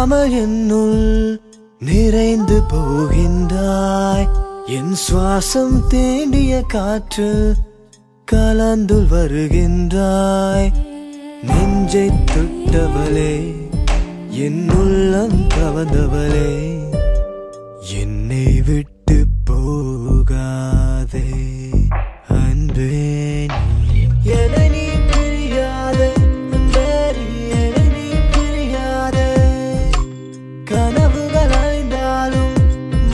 முடியாமல் என்னுள் நிறைந்து போகின்றாய். என் சுவாசம் தேண்டிய காற்று கலந்துள் வருகின்றாய். நெஞ்சை தொட்டவளே, என் உள்ளம் கவர்ந்தவளே, என்னை விட்டு போகாதே அன்பே. என்னை நீ பிரியாதே அன்பே, என்னை நீ பிரியாதே. கனவுகள் அழிந்தாலும்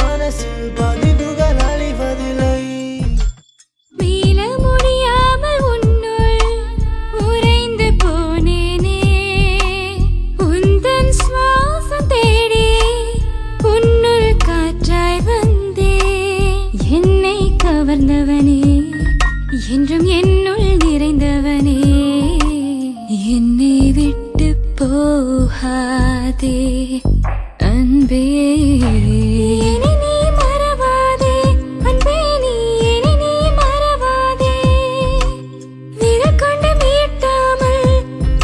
மனசு பதிவுகள் அழிவதில்லை. மீள முடியாமல் உன்னுள் உறைந்து போனேனே. உந்தன் சுவாசம் தேடி உன்னுள் காற்றாய் வந்தே. என்னை கவர்ந்தவனே, என்றும் என்னுள் நிறைந்தவனே, என்னை விட்டு போகாதே அன்பே. என்னை நீ மறவாதே அன்பே, நீ என்னை நீ மறவாதே. விரல் கொண்டு மீட்டாமல்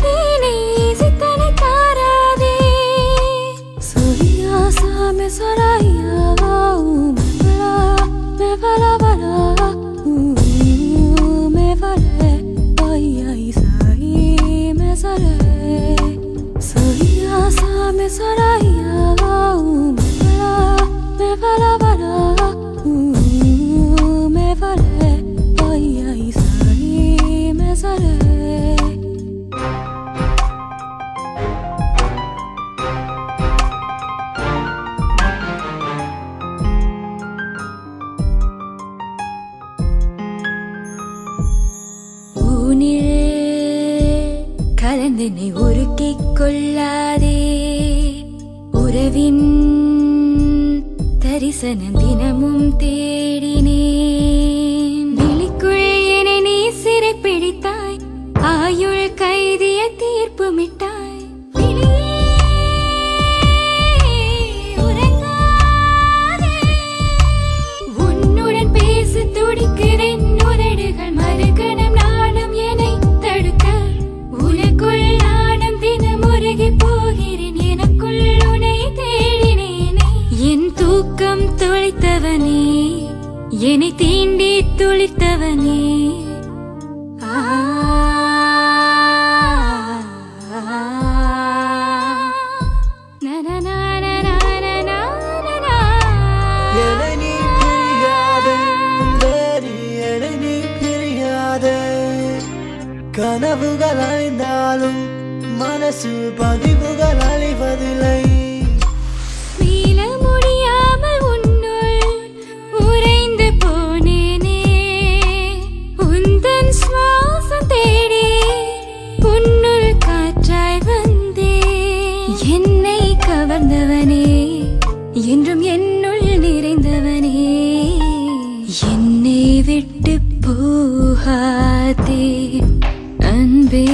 வீணை இசைத்தனை தாராதே. சொரியா சாமி சொராயா me vala vala me vale ay ay sai me sare soya sa me saraya me vala vala me vale ay ay sai me sare. கலந்தனை உருக்கிக் கொள்ளாதே. உறவின் தரிசனம் தினமும் தேடினேன். விழிக்குள் என்னை நீ சிறை பிடித்தாய். ஆயுள் கைதிய தீர்ப்புமிட்டாய். உன்னுடன் பேச துடிக்கிறேன். உதடுகள் மறுகணம் நாளும் என்னை தடுக்க. உனக்குள் நானும் தினம் உருகி போகிறேன். எனக்குள் உன்னை தேடினேனே. என் தூக்கம் தொலைத்தவனே, என்னை தீண்டி துளித்தவனே. என்னை நீ பிரியாதே அன்பே, என்னை நீ பிரியாதே. கனவுகள் அழிந்தாலும் மனசு பதிவுகள் அழிவதில்லை. மீள முடியாமல் உன்னுள் உறைந்து போனேனே. உந்தன் சுவாசம் தேடி உன்னுள் காற்றாய் வந்தே. என்னை கவர்ந்தவனே, என்றும் என்னுள் நிறைந்தவனே, என்னை விட்டு போகாதே அன்பே.